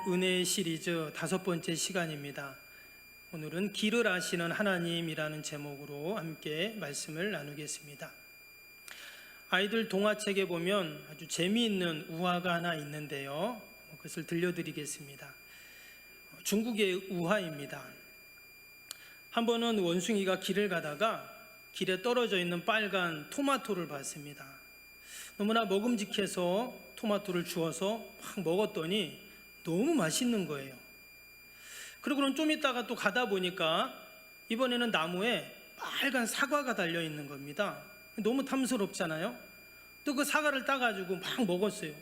은혜의 시리즈 5번째 시간입니다. 오늘은 길을 아시는 하나님이라는 제목으로 함께 말씀을 나누겠습니다. 아이들 동화책에 보면 아주 재미있는 우화가 하나 있는데요, 그것을 들려드리겠습니다. 중국의 우화입니다. 한 번은 원숭이가 길을 가다가 길에 떨어져 있는 빨간 토마토를 봤습니다. 너무나 먹음직해서 토마토를 주워서 막 먹었더니 너무 맛있는 거예요. 그리고는 좀 있다가 또 가다 보니까 이번에는 나무에 빨간 사과가 달려 있는 겁니다. 너무 탐스럽잖아요. 또 그 사과를 따가지고 막 먹었어요.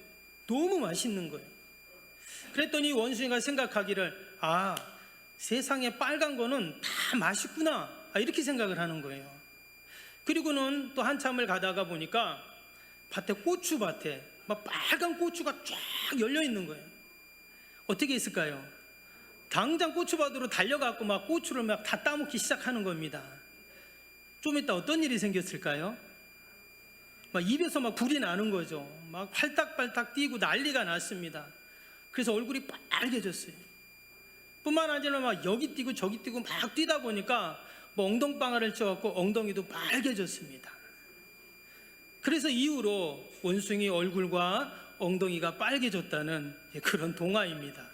너무 맛있는 거예요. 그랬더니 원숭이가 생각하기를, 세상에 빨간 거는 다 맛있구나, 이렇게 생각을 하는 거예요. 그리고는 또 한참을 가다가 보니까 밭에, 고추밭에 막 빨간 고추가 쫙 열려 있는 거예요. 어떻게 했을까요? 당장 고추밭으로 달려가고 막 고추를 막 다 따먹기 시작하는 겁니다. 좀 이따 어떤 일이 생겼을까요? 막 입에서 막 불이 나는 거죠. 막 팔딱팔딱 뛰고 난리가 났습니다. 그래서 얼굴이 빨개졌어요. 뿐만 아니라 막 여기 뛰고 저기 뛰고 막 뛰다 보니까 뭐 엉덩방아를 쪄갖고 엉덩이도 빨개졌습니다. 그래서 이후로 원숭이 얼굴과 엉덩이가 빨개졌다는 그런 동화입니다.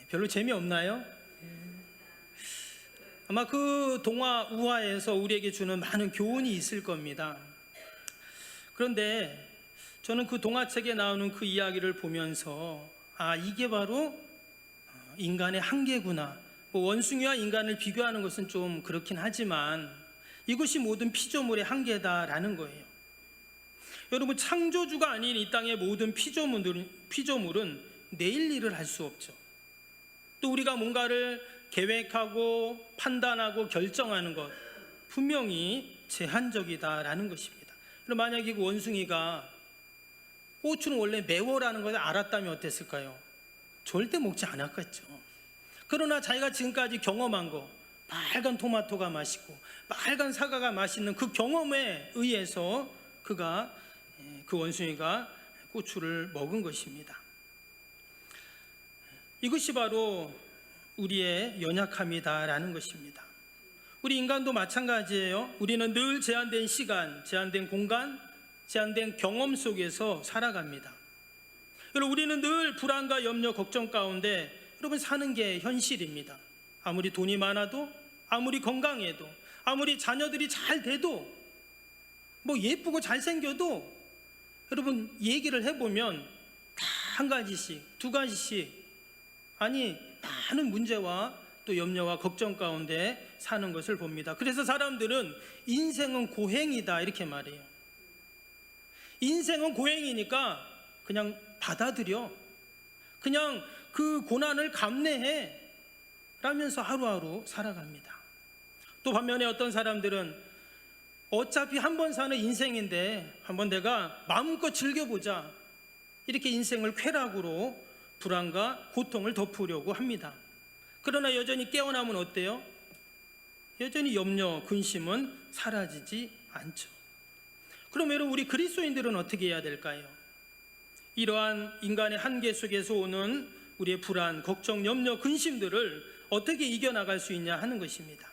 별로 재미없나요? 아마 그 동화 우화에서 우리에게 주는 많은 교훈이 있을 겁니다. 그런데 저는 그 동화책에 나오는 그 이야기를 보면서 이게 바로 인간의 한계구나. 원숭이와 인간을 비교하는 것은 좀 그렇긴 하지만 이것이 모든 피조물의 한계다라는 거예요. 여러분, 창조주가 아닌 이 땅의 모든 피조물은 내일 일을 할 수 없죠. 또 우리가 뭔가를 계획하고 판단하고 결정하는 것, 분명히 제한적이다라는 것입니다. 그럼 만약에 그 원숭이가 고추는 원래 매워라는 것을 알았다면 어땠을까요? 절대 먹지 않았겠죠. 그러나 자기가 지금까지 경험한 거, 빨간 토마토가 맛있고 빨간 사과가 맛있는 그 경험에 의해서 그 원숭이가 고추를 먹은 것입니다. 이것이 바로 우리의 연약함이다라는 것입니다. 우리 인간도 마찬가지예요. 우리는 늘 제한된 시간, 제한된 공간, 제한된 경험 속에서 살아갑니다. 여러분, 우리는 늘 불안과 염려, 걱정 가운데 사는 게 현실입니다. 아무리 돈이 많아도, 아무리 건강해도, 아무리 자녀들이 잘 돼도, 예쁘고 잘생겨도 여러분, 얘기를 해보면 다 한 가지씩, 두 가지씩, 많은 문제와 또 염려와 걱정 가운데 사는 것을 봅니다. 그래서 사람들은 인생은 고행이다 이렇게 말해요. 인생은 고행이니까 그냥 받아들여, 그냥 그 고난을 감내해 라면서 하루하루 살아갑니다. 또 반면에 어떤 사람들은 어차피 한 번 사는 인생인데 한번 내가 마음껏 즐겨보자, 이렇게 인생을 쾌락으로 불안과 고통을 덮으려고 합니다. 그러나 여전히 깨어나면 어때요? 여전히 염려, 근심은 사라지지 않죠. 그럼 여러분, 우리 그리스도인들은 어떻게 해야 될까요? 이러한 인간의 한계 속에서 오는 우리의 불안, 걱정, 염려, 근심들을 어떻게 이겨나갈 수 있냐 하는 것입니다.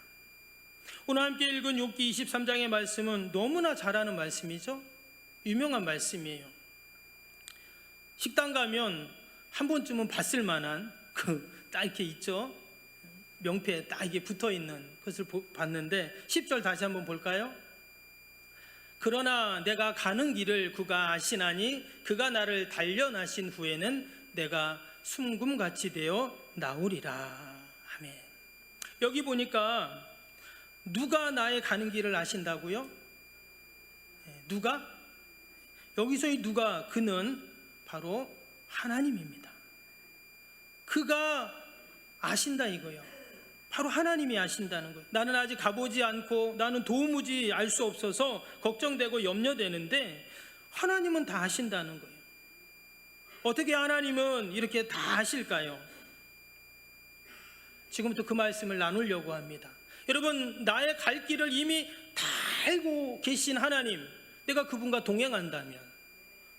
오늘 함께 읽은 욥기 23장의 말씀은 너무나 잘 아는 말씀이죠. 유명한 말씀이에요. 식당 가면 한 번쯤은 봤을 만한 딱 이렇게 있죠. 명패에 딱 이게 붙어 있는 것을 봤는데 10절 다시 한번 볼까요? 그러나 내가 가는 길을 그가 아시나니 그가 나를 단련하신 후에는 내가 숨금같이 되어 나오리라. 아멘. 여기 보니까 누가 나의 가는 길을 아신다고요? 누가? 여기서 이 누가, 그는 바로 하나님입니다. 그가 아신다 이거예요. 바로 하나님이 아신다는 거예요. 나는 아직 가보지 않고 나는 도무지 알 수 없어서 걱정되고 염려되는데 하나님은 다 아신다는 거예요. 어떻게 하나님은 이렇게 다 아실까요? 지금부터 그 말씀을 나누려고 합니다. 여러분, 나의 갈 길을 이미 다 알고 계신 하나님, 내가 그분과 동행한다면,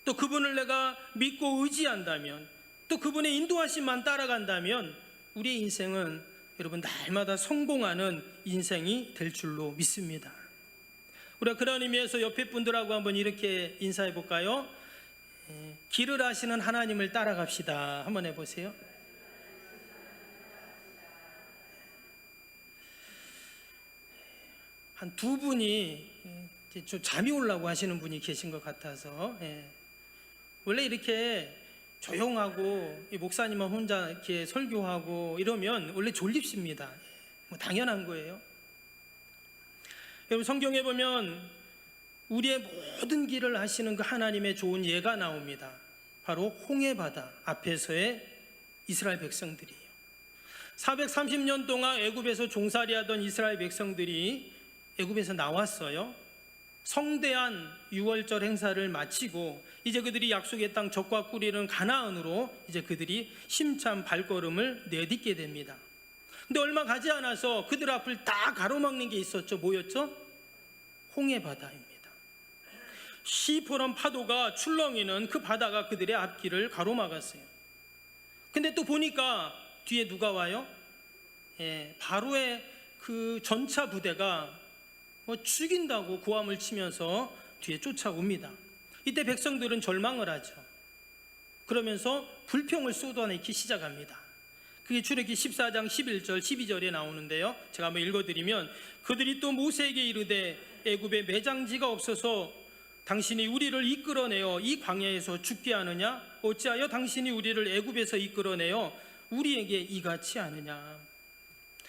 또 그분을 내가 믿고 의지한다면 또 그분의 인도하심만 따라간다면 우리의 인생은 여러분 날마다 성공하는 인생이 될 줄로 믿습니다. 우리가 그런 의미에서 옆에 분들하고 한번 이렇게 인사해 볼까요? 길을 아시는 하나님을 따라갑시다. 한번 해보세요. 한 두 분이 이제 좀 잠이 오려고 하시는 분이 계신 것 같아서, 원래 이렇게 조용하고 목사님만 혼자 이렇게 설교하고 이러면 원래 졸립습니다. 뭐 당연한 거예요. 여러분, 성경에 보면 우리의 모든 길을 하시는 그 하나님의 좋은 예가 나옵니다. 바로 홍해바다 앞에서의 이스라엘 백성들이에요. 430년 동안 애굽에서 종살이하던 이스라엘 백성들이 애굽에서 나왔어요. 성대한 유월절 행사를 마치고 이제 그들이 약속의 땅 젖과 꿀이는 가나안으로 이제 그들이 힘찬 발걸음을 내딛게 됩니다. 근데 얼마 가지 않아서 그들 앞을 다 가로막는 게 있었죠. 뭐였죠? 홍해바다입니다. 시퍼런 파도가 출렁이는 그 바다가 그들의 앞길을 가로막았어요. 근데 또 보니까 뒤에 누가 와요? 바로의 그 전차 부대가 죽인다고 고함을 치면서 뒤에 쫓아옵니다. 이때 백성들은 절망을 하죠. 그러면서 불평을 쏟아내기 시작합니다. 그게 출애굽기 14장 11절 12절에 나오는데요, 제가 한번 읽어드리면, 그들이 또 모세에게 이르되 애굽에 매장지가 없어서 당신이 우리를 이끌어내어 이 광야에서 죽게 하느냐? 어찌하여 당신이 우리를 애굽에서 이끌어내어 우리에게 이같이 하느냐?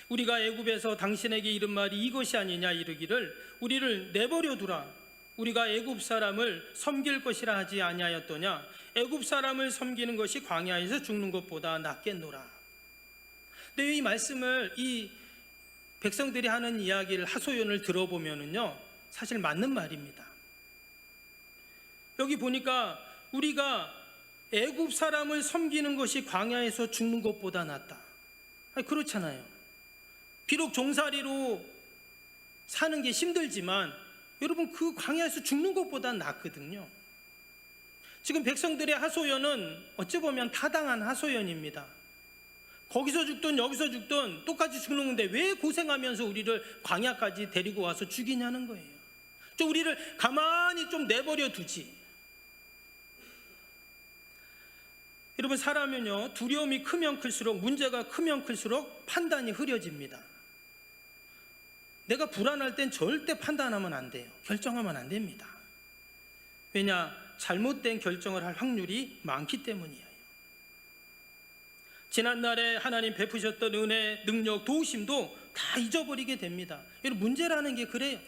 우리가 애굽에서 당신에게 이른 말이 이것이 아니냐 이르기를 우리를 내버려 두라. 우리가 애굽 사람을 섬길 것이라 하지 아니하였더냐? 애굽 사람을 섬기는 것이 광야에서 죽는 것보다 낫겠노라. 근데 이 말씀을, 이 백성들이 하는 이야기를, 하소연을 들어보면은요, 사실 맞는 말입니다. 여기 보니까 우리가 애굽 사람을 섬기는 것이 광야에서 죽는 것보다 낫다. 아니, 그렇잖아요. 비록 종살이로 사는 게 힘들지만 여러분, 그 광야에서 죽는 것보다 낫거든요. 지금 백성들의 하소연은 어찌 보면 타당한 하소연입니다. 거기서 죽든 여기서 죽든 똑같이 죽는 건데 왜 고생하면서 우리를 광야까지 데리고 와서 죽이냐는 거예요. 좀 우리를 가만히 좀 내버려 두지. 여러분, 사람은요, 두려움이 크면 클수록, 문제가 크면 클수록 판단이 흐려집니다. 내가 불안할 땐 절대 판단하면 안 돼요. 결정하면 안 됩니다. 왜냐? 잘못된 결정을 할 확률이 많기 때문이에요. 지난날에 하나님 베푸셨던 은혜, 능력, 도우심도 다 잊어버리게 됩니다. 여러분, 문제라는 게 그래요.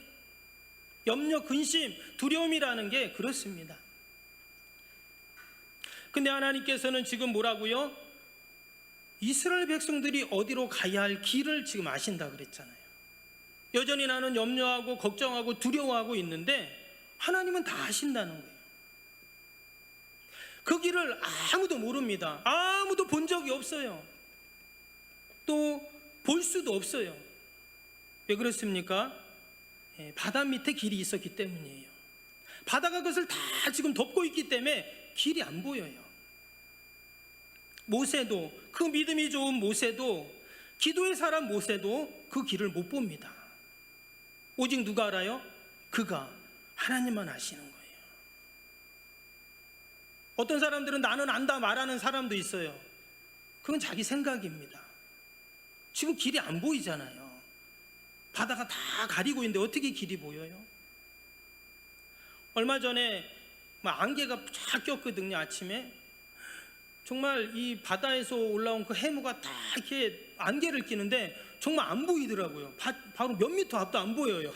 염려, 근심, 두려움이라는 게 그렇습니다. 근데 하나님께서는 지금 뭐라고요? 이스라엘 백성들이 어디로 가야 할 길을 지금 아신다 그랬잖아요. 여전히 나는 염려하고 걱정하고 두려워하고 있는데 하나님은 다 아신다는 거예요. 그 길을 아무도 모릅니다. 아무도 본 적이 없어요. 또 볼 수도 없어요. 왜 그렇습니까? 바다 밑에 길이 있었기 때문이에요. 바다가 그것을 다 지금 덮고 있기 때문에 길이 안 보여요. 모세도, 그 믿음이 좋은 모세도, 기도의 사람 모세도 그 길을 못 봅니다. 오직 누가 알아요? 그가, 하나님만 아시는 거예요. 어떤 사람들은 나는 안다 말하는 사람도 있어요. 그건 자기 생각입니다. 지금 길이 안 보이잖아요. 바다가 다 가리고 있는데 어떻게 길이 보여요? 얼마 전에 안개가 쫙 꼈거든요. 아침에 정말 이 바다에서 올라온 그 해무가 다 이렇게 안개를 끼는데 정말 안 보이더라고요. 바로 몇 미터 앞도 안 보여요.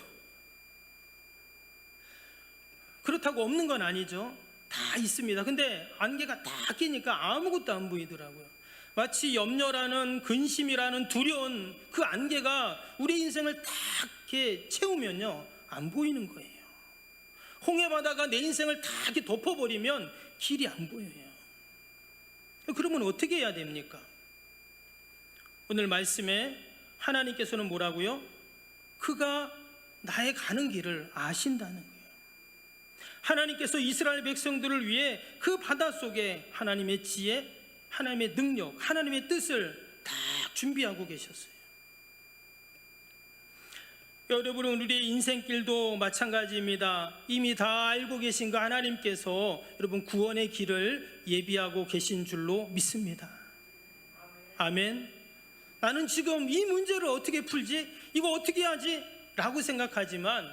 그렇다고 없는 건 아니죠. 다 있습니다. 근데 안개가 다 끼니까 아무것도 안 보이더라고요. 마치 염려라는, 근심이라는, 두려운 그 안개가 우리 인생을 다 이렇게 채우면요, 안 보이는 거예요. 홍해바다가 내 인생을 다 이렇게 덮어버리면 길이 안 보여요. 그러면 어떻게 해야 됩니까? 오늘 말씀에 하나님께서는 뭐라고요? 그가 나의 가는 길을 아신다는 거예요. 하나님께서 이스라엘 백성들을 위해 그 바다 속에 하나님의 지혜, 하나님의 능력, 하나님의 뜻을 다 준비하고 계셨어요. 여러분, 우리의 인생길도 마찬가지입니다. 이미 다 알고 계신 그 하나님께서 여러분 구원의 길을 예비하고 계신 줄로 믿습니다. 아멘. 나는 지금 이 문제를 어떻게 풀지? 이거 어떻게 하지? 라고 생각하지만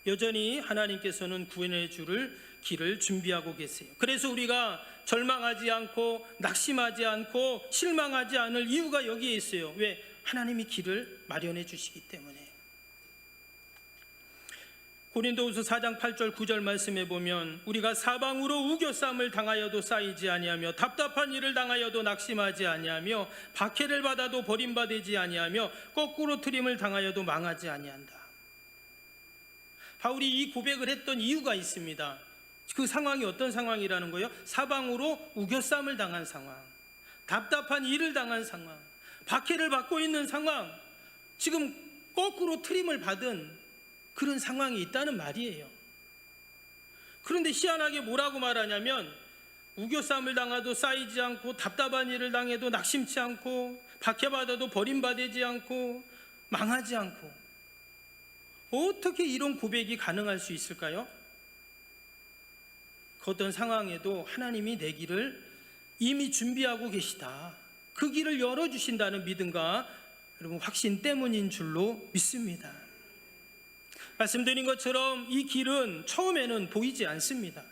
여전히 하나님께서는 구원의 길을 준비하고 계세요. 그래서 우리가 절망하지 않고 낙심하지 않고 실망하지 않을 이유가 여기에 있어요. 왜? 하나님이 길을 마련해 주시기 때문에. 고린도후서 4장 8절 9절 말씀에 보면 우리가 사방으로 우겨쌈을 당하여도 쌓이지 아니하며 답답한 일을 당하여도 낙심하지 아니하며 박해를 받아도 버림받지 아니하며 거꾸로 트림을 당하여도 망하지 아니한다. 바울이 이 고백을 했던 이유가 있습니다. 그 상황이 어떤 상황이라는 거예요? 사방으로 우겨쌈을 당한 상황, 답답한 일을 당한 상황, 박해를 받고 있는 상황, 지금 거꾸로 트림을 받은 그런 상황이 있다는 말이에요. 그런데 희한하게 뭐라고 말하냐면 우겨쌈을 당하도 쌓이지 않고 답답한 일을 당해도 낙심치 않고 박해받아도 버림받지 않고 망하지 않고. 어떻게 이런 고백이 가능할 수 있을까요? 그 어떤 상황에도 하나님이 내 길을 이미 준비하고 계시다. 그 길을 열어주신다는 믿음과 여러분 확신 때문인 줄로 믿습니다. 말씀드린 것처럼 이 길은 처음에는 보이지 않습니다.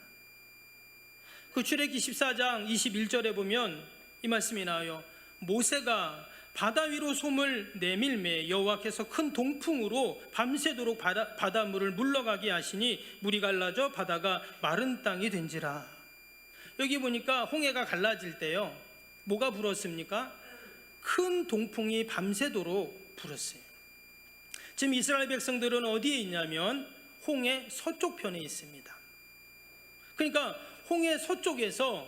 그 출애굽기 14장 21절에 보면 이 말씀이 나와요. 모세가 바다 위로 솜을 내밀매 여호와께서 큰 동풍으로 밤새도록 바닷물을 물러가게 하시니 물이 갈라져 바다가 마른 땅이 된지라. 여기 보니까 홍해가 갈라질 때요, 뭐가 불었습니까? 큰 동풍이 밤새도록 불었어요. 지금 이스라엘 백성들은 어디에 있냐면 홍해 서쪽 편에 있습니다. 그러니까 홍해 서쪽에서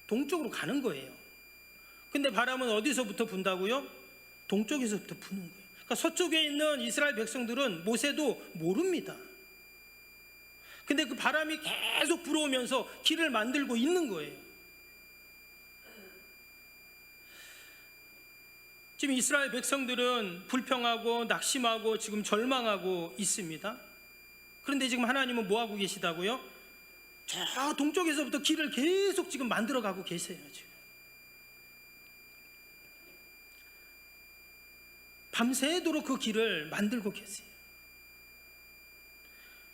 동쪽으로 가는 거예요. 근데 바람은 어디서부터 분다고요? 동쪽에서부터 부는 거예요. 그러니까 서쪽에 있는 이스라엘 백성들은 모세도 모릅니다. 근데 그 바람이 계속 불어오면서 길을 만들고 있는 거예요. 지금 이스라엘 백성들은 불평하고 낙심하고 지금 절망하고 있습니다. 그런데 지금 하나님은 뭐 하고 계시다고요? 저 동쪽에서부터 길을 계속 지금 만들어가고 계세요. 지금 밤새도록 그 길을 만들고 계세요.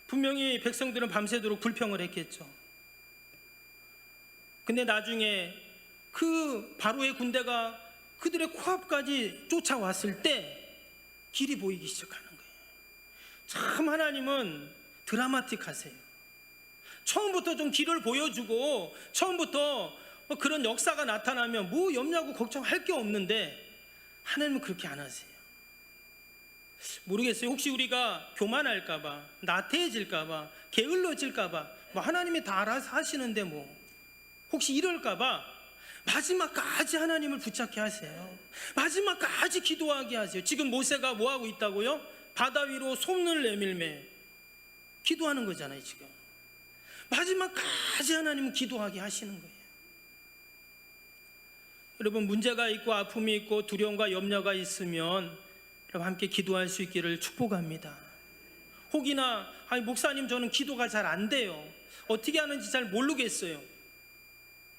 분명히 백성들은 밤새도록 불평을 했겠죠. 근데 나중에 그 바로의 군대가 그들의 코앞까지 쫓아왔을 때 길이 보이기 시작하는 거예요. 참 하나님은 드라마틱하세요. 처음부터 좀 길을 보여주고 처음부터 그런 역사가 나타나면 뭐 염려하고 걱정할 게 없는데 하나님은 그렇게 안 하세요. 모르겠어요. 혹시 우리가 교만할까봐, 나태해질까봐, 게을러질까봐, 뭐 하나님이 다 알아서 하시는데 뭐 혹시 이럴까봐 마지막까지 하나님을 붙잡게 하세요. 마지막까지 기도하게 하세요. 지금 모세가 뭐 하고 있다고요? 바다 위로 솜을 내밀매 기도하는 거잖아요. 지금 마지막까지 하나님은 기도하게 하시는 거예요. 여러분, 문제가 있고 아픔이 있고 두려움과 염려가 있으면 여러분 함께 기도할 수 있기를 축복합니다. 혹이나 아니 목사님 저는 기도가 잘 안 돼요. 어떻게 하는지 잘 모르겠어요.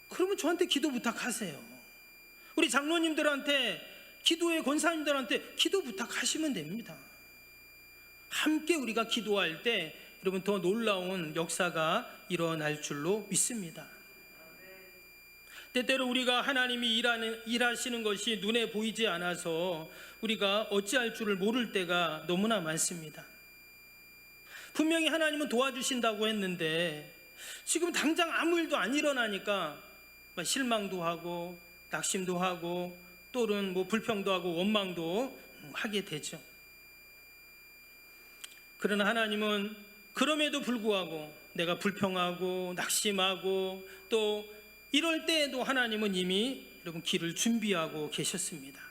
그러면 저한테 기도 부탁하세요. 우리 장로님들한테, 기도의 권사님들한테 기도 부탁하시면 됩니다. 함께 우리가 기도할 때 여러분 더 놀라운 역사가 일어날 줄로 믿습니다. 때때로 우리가 하나님이 일하시는 것이 눈에 보이지 않아서 우리가 어찌할 줄을 모를 때가 너무나 많습니다. 분명히 하나님은 도와주신다고 했는데 지금 당장 아무 일도 안 일어나니까 실망도 하고 낙심도 하고 또는 뭐 불평도 하고 원망도 하게 되죠. 그러나 하나님은 그럼에도 불구하고 내가 불평하고 낙심하고 또 이럴 때에도 하나님은 이미 여러분 길을 준비하고 계셨습니다.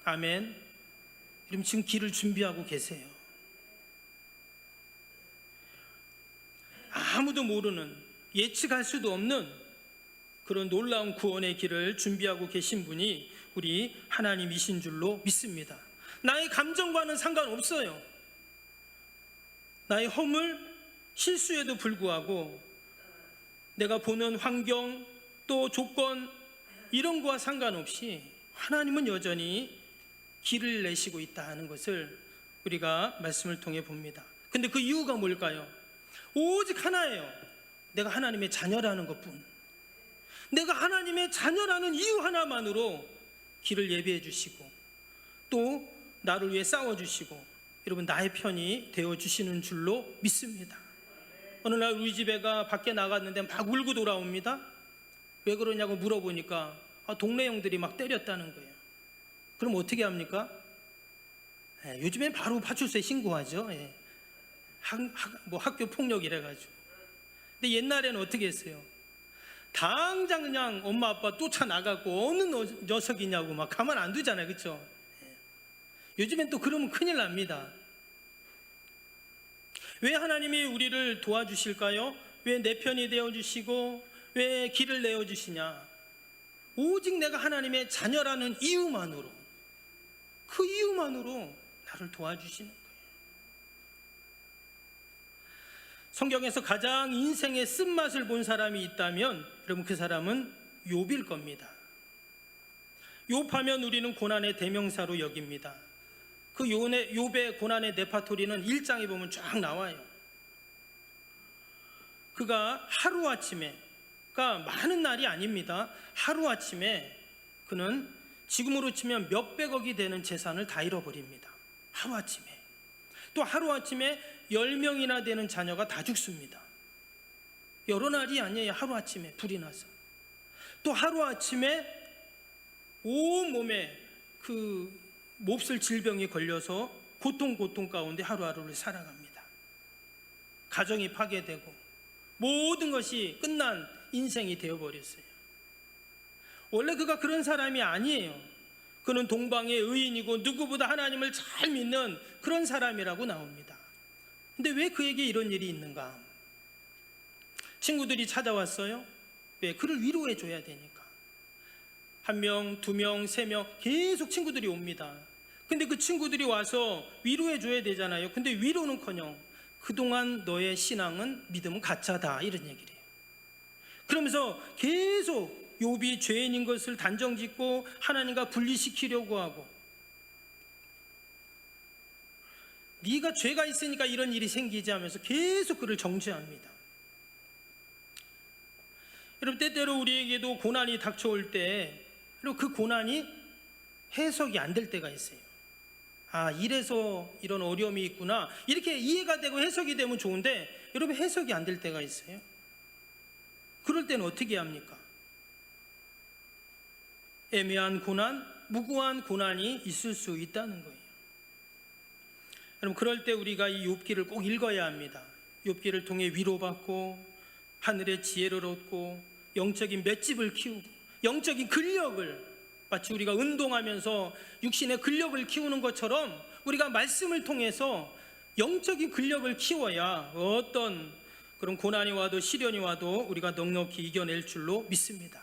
아멘. 여러분 지금 길을 준비하고 계세요. 아무도 모르는, 예측할 수도 없는 그런 놀라운 구원의 길을 준비하고 계신 분이 우리 하나님이신 줄로 믿습니다. 나의 감정과는 상관없어요. 나의 허물, 실수에도 불구하고 내가 보는 환경 또 조건 이런 거와 상관없이 하나님은 여전히 길을 내시고 있다 하는 것을 우리가 말씀을 통해 봅니다. 근데 그 이유가 뭘까요? 오직 하나예요. 내가 하나님의 자녀라는 것뿐. 내가 하나님의 자녀라는 이유 하나만으로 길을 예비해 주시고 또 나를 위해 싸워주시고 여러분 나의 편이 되어주시는 줄로 믿습니다. 어느 날 우리 집 애가 밖에 나갔는데 막 울고 돌아옵니다. 왜 그러냐고 물어보니까 동네 형들이 막 때렸다는 거예요. 그럼 어떻게 합니까? 요즘엔 바로 파출소에 신고하죠. 학교 폭력 이래가지고. 근데 옛날에는 어떻게 했어요? 당장 그냥 엄마 아빠 쫓아나가고 어느 녀석이냐고 막 가만 안 두잖아요. 그렇죠? 요즘엔 또 그러면 큰일 납니다. 왜 하나님이 우리를 도와주실까요? 왜 내 편이 되어주시고 왜 길을 내어주시냐? 오직 내가 하나님의 자녀라는 이유만으로, 그 이유만으로 나를 도와주시는 거예요. 성경에서 가장 인생의 쓴맛을 본 사람이 있다면 여러분 그 사람은 욥일 겁니다. 욥하면 우리는 고난의 대명사로 여깁니다. 그 욥의 고난의 레파토리는 1장에 보면 쫙 나와요. 그가 하루아침에, 그러니까 많은 날이 아닙니다. 하루아침에 그는 지금으로 치면 몇백억이 되는 재산을 다 잃어버립니다. 하루아침에. 또 하루아침에 10명이나 되는 자녀가 다 죽습니다. 여러 날이 아니에요. 하루아침에 불이 나서. 또 하루아침에 온몸에 그 몹쓸 질병이 걸려서 고통 가운데 하루하루를 살아갑니다. 가정이 파괴되고 모든 것이 끝난 인생이 되어버렸어요. 원래 그가 그런 사람이 아니에요. 그는 동방의 의인이고 누구보다 하나님을 잘 믿는 그런 사람이라고 나옵니다. 근데 왜 그에게 이런 일이 있는가? 친구들이 찾아왔어요. 왜? 그를 위로해 줘야 되니까. 1명, 2명, 3명 계속 친구들이 옵니다. 근데 그 친구들이 와서 위로해 줘야 되잖아요. 근데 위로는커녕 그동안 너의 신앙은 믿음은 가짜다 이런 얘기를 해요. 그러면서 계속 욥이 죄인인 것을 단정짓고 하나님과 분리시키려고 하고, 네가 죄가 있으니까 이런 일이 생기지 하면서 계속 그를 정죄합니다. 여러분 때때로 우리에게도 고난이 닥쳐올 때 그리고 그 고난이 해석이 안 될 때가 있어요. 이래서 이런 어려움이 있구나 이렇게 이해가 되고 해석이 되면 좋은데 여러분 해석이 안 될 때가 있어요. 그럴 때는 어떻게 합니까? 애매한 고난, 무고한 고난이 있을 수 있다는 거예요. 여러분 그럴 때 우리가 이 욥기를 꼭 읽어야 합니다. 욥기를 통해 위로받고 하늘의 지혜를 얻고 영적인 맷집을 키우고 영적인 근력을, 마치 우리가 운동하면서 육신의 근력을 키우는 것처럼 우리가 말씀을 통해서 영적인 근력을 키워야 어떤 그런 고난이 와도 시련이 와도 우리가 넉넉히 이겨낼 줄로 믿습니다.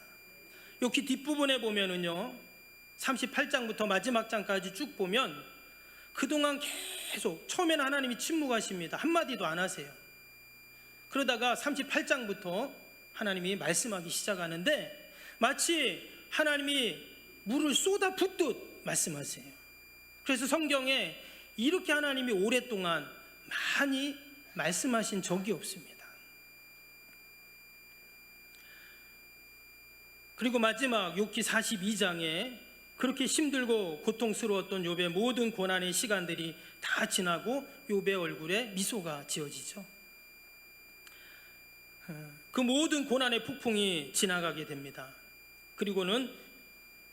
욥기 뒷부분에 보면은요 38장부터 마지막 장까지 쭉 보면 그동안 계속 처음에는 하나님이 침묵하십니다. 한마디도 안 하세요. 그러다가 38장부터 하나님이 말씀하기 시작하는데 마치 하나님이 물을 쏟아 붓듯 말씀하세요. 그래서 성경에 이렇게 하나님이 오랫동안 많이 말씀하신 적이 없습니다. 그리고 마지막 욥기 42장에 그렇게 힘들고 고통스러웠던 욥의 모든 고난의 시간들이 다 지나고 욥의 얼굴에 미소가 지어지죠. 그 모든 고난의 폭풍이 지나가게 됩니다. 그리고는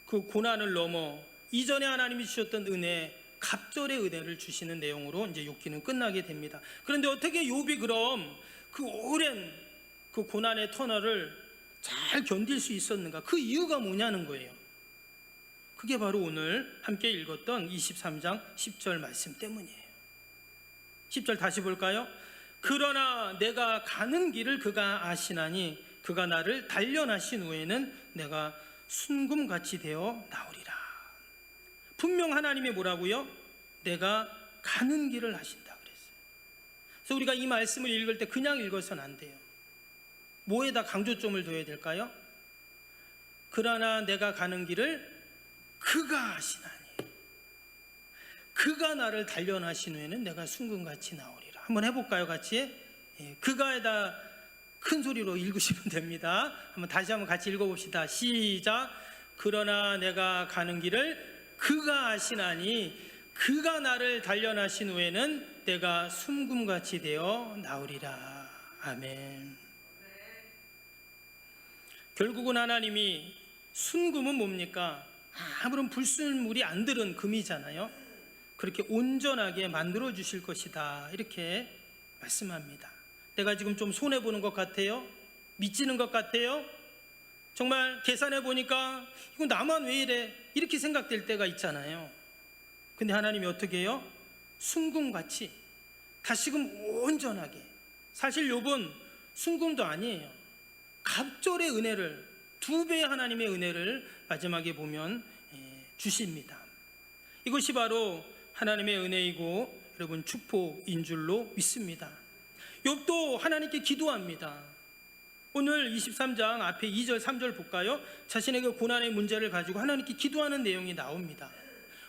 그 고난을 넘어 이전에 하나님이 주셨던 은혜, 갑절의 은혜를 주시는 내용으로 이제 욥기는 끝나게 됩니다. 그런데 어떻게 욥이 그럼 그 오랜 그 고난의 터널을 잘 견딜 수 있었는가? 그 이유가 뭐냐는 거예요. 그게 바로 오늘 함께 읽었던 23장 10절 말씀 때문이에요. 10절 다시 볼까요? 그러나 내가 가는 길을 그가 아시나니 그가 나를 단련하신 후에는 내가 순금같이 되어 나오리라. 분명 하나님이 뭐라고요? 내가 가는 길을 하신다 그랬어요. 그래서 우리가 이 말씀을 읽을 때 그냥 읽어서는 안 돼요. 뭐에다 강조점을 둬야 될까요? 그러나 내가 가는 길을 그가 하시나니, 그가 나를 단련하신 후에는 내가 순금같이 나오리라. 한번 해볼까요, 같이? 그가에다 큰 소리로 읽으시면 됩니다. 다시 한번 같이 읽어봅시다. 시작. 그러나 내가 가는 길을 그가 하시나니 그가 나를 단련하신 후에는 내가 순금같이 되어 나오리라. 아멘. 결국은 하나님이, 순금은 뭡니까? 아무런 불순물이 안 들은 금이잖아요. 그렇게 온전하게 만들어 주실 것이다, 이렇게 말씀합니다. 내가 지금 좀 손해보는 것 같아요? 미치는 것 같아요? 정말 계산해 보니까 이거 나만 왜 이래? 이렇게 생각될 때가 있잖아요. 근데 하나님이 어떻게 해요? 순금같이 다시금 온전하게. 사실 욥은 순금도 아니에요. 갑절의 은혜를, 2배의 하나님의 은혜를 마지막에 보면 주십니다. 이것이 바로 하나님의 은혜이고 여러분 축복인 줄로 믿습니다. 욥도 하나님께 기도합니다. 오늘 23장 앞에 2절 3절 볼까요? 자신에게 고난의 문제를 가지고 하나님께 기도하는 내용이 나옵니다.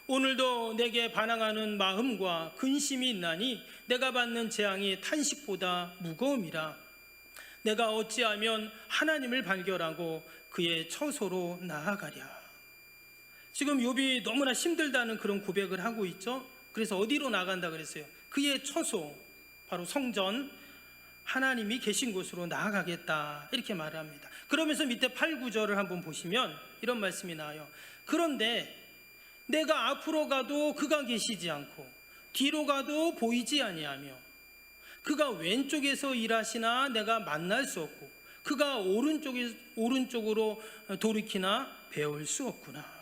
오늘도 내게 반항하는 마음과 근심이 있나니 내가 받는 재앙이 탄식보다 무거움이라. 내가 어찌하면 하나님을 발견하고 그의 처소로 나아가랴. 지금 욥이 너무나 힘들다는 그런 고백을 하고 있죠. 그래서 어디로 나간다 그랬어요? 그의 처소, 바로 성전, 하나님이 계신 곳으로 나아가겠다, 이렇게 말을 합니다. 그러면서 밑에 8, 9절을 한번 보시면 이런 말씀이 나와요. 그런데 내가 앞으로 가도 그가 계시지 않고 뒤로 가도 보이지 아니하며 그가 왼쪽에서 일하시나 내가 만날 수 없고 그가 오른쪽으로 돌이키나 배울 수 없구나.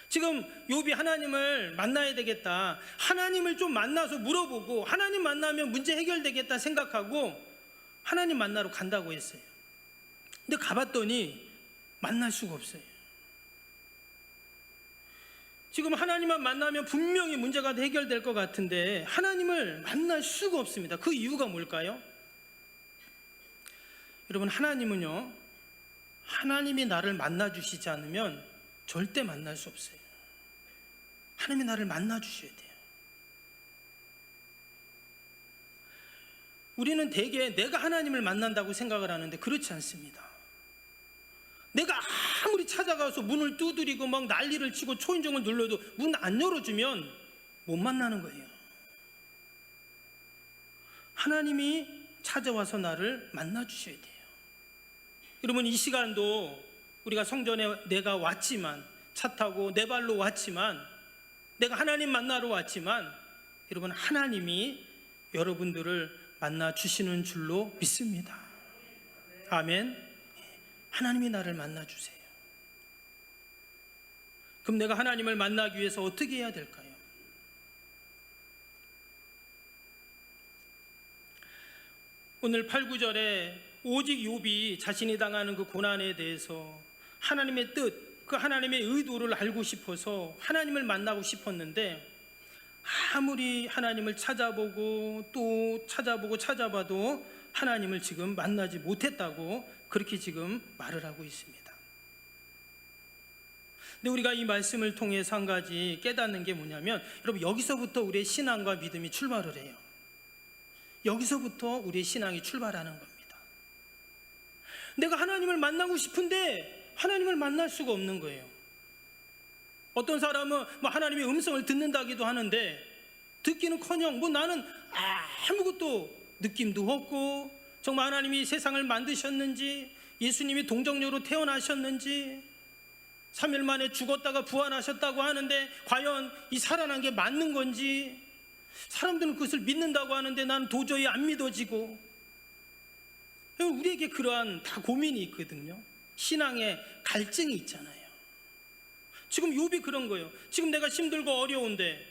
지금 욥이 하나님을 만나야 되겠다, 하나님을 좀 만나서 물어보고 하나님 만나면 문제 해결되겠다 생각하고 하나님 만나러 간다고 했어요. 근데 가봤더니 만날 수가 없어요. 지금 하나님만 만나면 분명히 문제가 해결될 것 같은데 하나님을 만날 수가 없습니다. 그 이유가 뭘까요? 여러분, 하나님은요, 하나님이 나를 만나 주시지 않으면 절대 만날 수 없어요. 하나님이 나를 만나 주셔야 돼요. 우리는 대개 내가 하나님을 만난다고 생각을 하는데 그렇지 않습니다. 내가 아무리 찾아가서 문을 두드리고 막 난리를 치고 초인종을 눌러도 문 안 열어주면 못 만나는 거예요. 하나님이 찾아와서 나를 만나 주셔야 돼요. 여러분, 이 시간도 우리가 성전에 내가 왔지만, 차 타고 내 발로 왔지만, 내가 하나님 만나러 왔지만, 여러분, 하나님이 여러분들을 만나 주시는 줄로 믿습니다. 아멘. 하나님이 나를 만나 주세요. 그럼 내가 하나님을 만나기 위해서 어떻게 해야 될까요? 오늘 8, 9절에 오직 욥이 자신이 당하는 그 고난에 대해서 하나님의 뜻, 그 하나님의 의도를 알고 싶어서 하나님을 만나고 싶었는데 아무리 하나님을 찾아보고 또 찾아봐도 하나님을 지금 만나지 못했다고 그렇게 지금 말을 하고 있습니다. 근데 우리가 이 말씀을 통해서 한 가지 깨닫는 게 뭐냐면, 여러분, 여기서부터 우리의 신앙과 믿음이 출발을 해요. 여기서부터 우리의 신앙이 출발하는 겁니다. 내가 하나님을 만나고 싶은데 하나님을 만날 수가 없는 거예요. 어떤 사람은 하나님의 음성을 듣는다기도 하는데 듣기는커녕 나는 아무것도 느낌도 없고, 정말 하나님이 세상을 만드셨는지, 예수님이 동정녀로 태어나셨는지, 3일 만에 죽었다가 부활하셨다고 하는데 과연 이 살아난 게 맞는 건지, 사람들은 그것을 믿는다고 하는데 나는 도저히 안 믿어지고. 우리에게 그러한 다 고민이 있거든요. 신앙의 갈증이 있잖아요. 지금 욥이 그런 거예요. 지금 내가 힘들고 어려운데,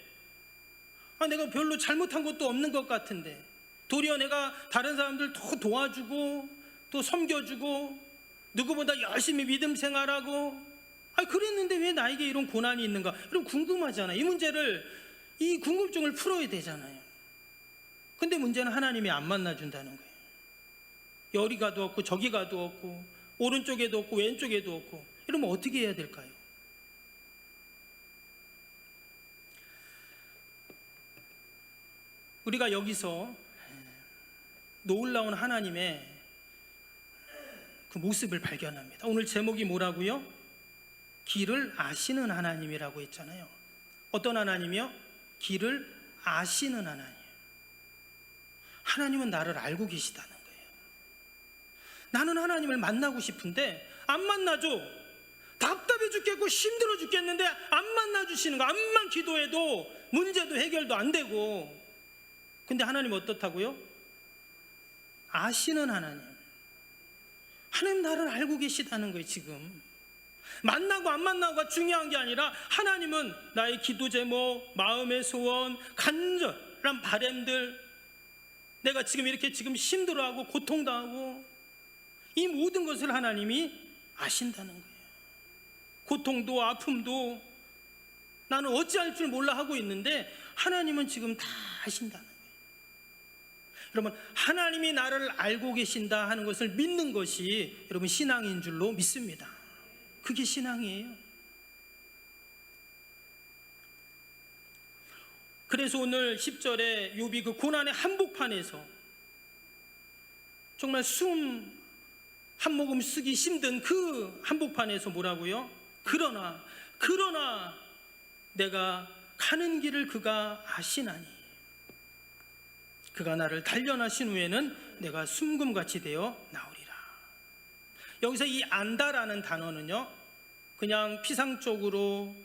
내가 별로 잘못한 것도 없는 것 같은데, 도리어 내가 다른 사람들 더 도와주고 또 섬겨주고 누구보다 열심히 믿음 생활하고 그랬는데 왜 나에게 이런 고난이 있는가? 이런 궁금하잖아요. 이 문제를, 이 궁금증을 풀어야 되잖아요. 근데 문제는 하나님이 안 만나준다는 거예요. 여기가도 없고 저기가도 없고 오른쪽에도 없고 왼쪽에도 없고. 이러면 어떻게 해야 될까요? 우리가 여기서 놀라운 하나님의 그 모습을 발견합니다. 오늘 제목이 뭐라고요? 길을 아시는 하나님이라고 했잖아요. 어떤 하나님이요? 길을 아시는 하나님. 하나님은 나를 알고 계시다는 거예요. 나는 하나님을 만나고 싶은데 안 만나줘. 답답해 죽겠고 힘들어 죽겠는데 안 만나주시는 거. 암만 기도해도 문제도 해결도 안 되고. 근데 하나님 어떻다고요? 아시는 하나님. 하나님 나를 알고 계시다는 거예요. 지금 만나고 안 만나고가 중요한 게 아니라 하나님은 나의 기도 제목, 마음의 소원, 간절한 바람들, 내가 지금 이렇게 힘들어하고 고통당하고 이 모든 것을 하나님이 아신다는 거예요. 고통도 아픔도 나는 어찌할 줄 몰라 하고 있는데 하나님은 지금 다 아신다는 거예요. 여러분, 하나님이 나를 알고 계신다 하는 것을 믿는 것이 여러분 신앙인 줄로 믿습니다. 그게 신앙이에요. 그래서 오늘 10절에 욥이 그 고난의 한복판에서 정말 숨 한 모금 쓰기 힘든 그 한복판에서 뭐라고요? 그러나 내가 가는 길을 그가 아시나니 그가 나를 단련하신 후에는 내가 숨금같이 되어 나오리라. 여기서 이 안다라는 단어는요, 그냥 피상적으로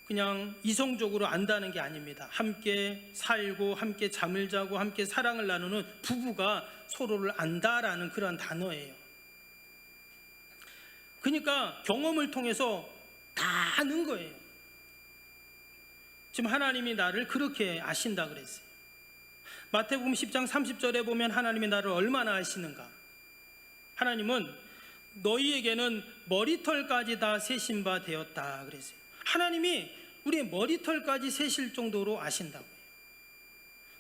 그냥 이성적으로 안다는 게 아닙니다. 함께 살고 함께 잠을 자고 함께 사랑을 나누는 부부가 서로를 안다라는 그런 단어예요. 그러니까 경험을 통해서 다 아는 거예요. 지금 하나님이 나를 그렇게 아신다 그랬어요. 마태복음 10장 30절에 보면 하나님이 나를 얼마나 아시는가. 하나님은 너희에게는 머리털까지 다 세신 바 되었다 그랬어요. 하나님이 우리의 머리털까지 세실 정도로 아신다고요.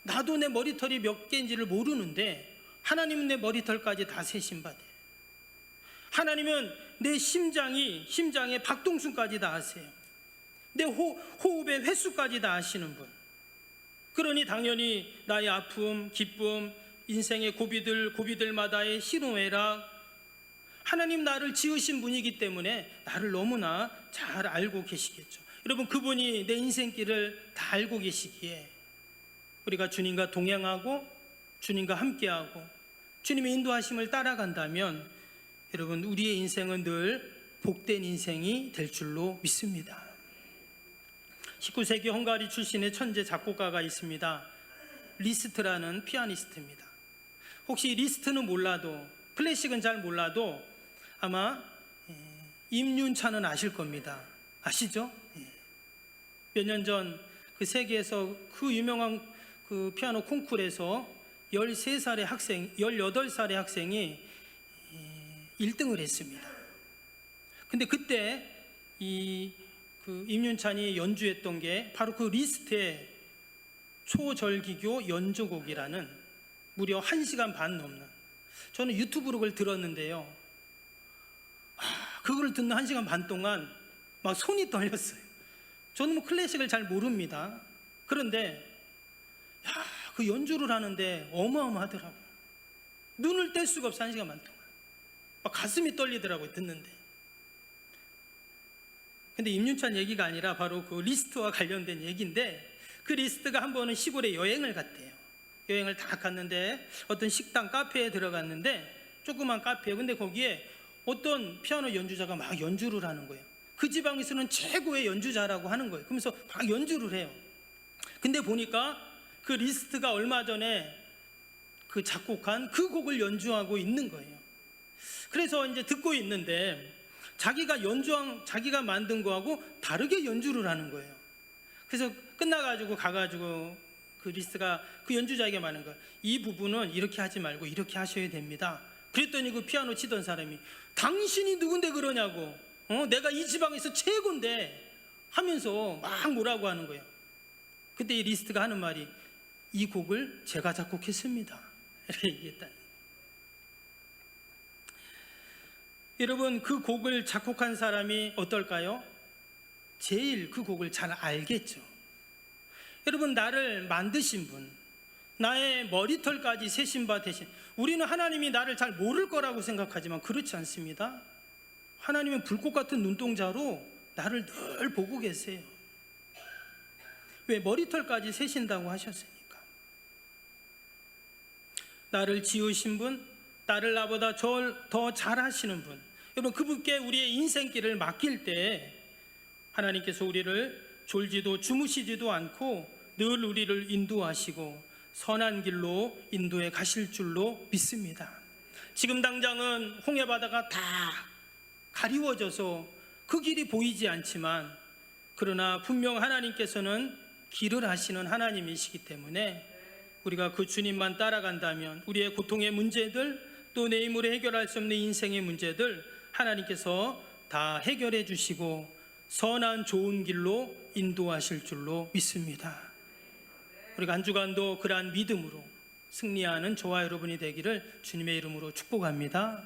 나도 내 머리털이 몇 개인지를 모르는데 하나님은 내 머리털까지 다 세신 바 돼. 하나님은 내 심장의 박동순까지 다 아세요. 내 호흡의 횟수까지 다 아시는 분. 그러니 당연히 나의 아픔, 기쁨, 인생의 고비들마다의 희노애락, 하나님 나를 지으신 분이기 때문에 나를 너무나 잘 알고 계시겠죠. 여러분, 그분이 내 인생길을 다 알고 계시기에 우리가 주님과 동행하고 주님과 함께하고 주님의 인도하심을 따라간다면 여러분, 우리의 인생은 늘 복된 인생이 될 줄로 믿습니다. 19세기 헝가리 출신의 천재 작곡가가 있습니다. 리스트라는 피아니스트입니다. 혹시 리스트는 몰라도, 클래식은 잘 몰라도 아마 임윤찬은 아실 겁니다. 아시죠? 몇 년 전 그 세계에서 그 유명한 그 피아노 콩쿠르에서 18살의 학생이 1등을 했습니다. 근데 그때 그 임윤찬이 연주했던 게 바로 그 리스트의 초절기교 연주곡이라는 무려 1시간 반 넘는, 저는 유튜브로 그걸 들었는데요, 그걸 듣는 1시간 반 동안 막 손이 떨렸어요. 저는 뭐 클래식을 잘 모릅니다. 그런데 그 연주를 하는데 어마어마하더라고요. 눈을 뗄 수가 없어. 1시간 반 동안 막 가슴이 떨리더라고요, 듣는데. 근데 임윤찬 얘기가 아니라 바로 그 리스트와 관련된 얘기인데, 그 리스트가 한 번은 시골에 여행을 갔대요. 여행을 다 갔는데 어떤 식당 카페에 들어갔는데, 조그만 카페에, 근데 거기에 어떤 피아노 연주자가 막 연주를 하는 거예요. 그 지방에서는 최고의 연주자라고 하는 거예요. 그러면서 막 연주를 해요. 근데 보니까 그 리스트가 얼마 전에 그 작곡한 그 곡을 연주하고 있는 거예요. 그래서 이제 듣고 있는데 자기가 만든 거하고 다르게 연주를 하는 거예요. 그래서 끝나가지고 가가지고 그 리스트가 그 연주자에게 말하는 거예요. 이 부분은 이렇게 하지 말고 이렇게 하셔야 됩니다. 그랬더니 그 피아노 치던 사람이 당신이 누군데 그러냐고, 내가 이 지방에서 최고인데 하면서 막 뭐라고 하는 거예요. 그때 이 리스트가 하는 말이 이 곡을 제가 작곡했습니다, 이렇게 얘기했다. 여러분, 그 곡을 작곡한 사람이 어떨까요? 제일 그 곡을 잘 알겠죠. 여러분, 나를 만드신 분, 나의 머리털까지 세신 바 되신, 우리는 하나님이 나를 잘 모를 거라고 생각하지만 그렇지 않습니다. 하나님은 불꽃 같은 눈동자로 나를 늘 보고 계세요. 왜? 머리털까지 세신다고 하셨으니까. 나를 지으신 분, 나를 나보다 더 잘하시는 분, 여러분, 그분께 우리의 인생길을 맡길 때 하나님께서 우리를 졸지도 주무시지도 않고 늘 우리를 인도하시고 선한 길로 인도해 가실 줄로 믿습니다. 지금 당장은 홍해바다가 다 가리워져서 그 길이 보이지 않지만, 그러나 분명 하나님께서는 길을 하시는 하나님이시기 때문에 우리가 그 주님만 따라간다면 우리의 고통의 문제들, 또 내 힘으로 해결할 수 없는 인생의 문제들 하나님께서 다 해결해 주시고 선한 좋은 길로 인도하실 줄로 믿습니다. 우리가 한 주간도 그러한 믿음으로 승리하는 저와 여러분이 되기를 주님의 이름으로 축복합니다.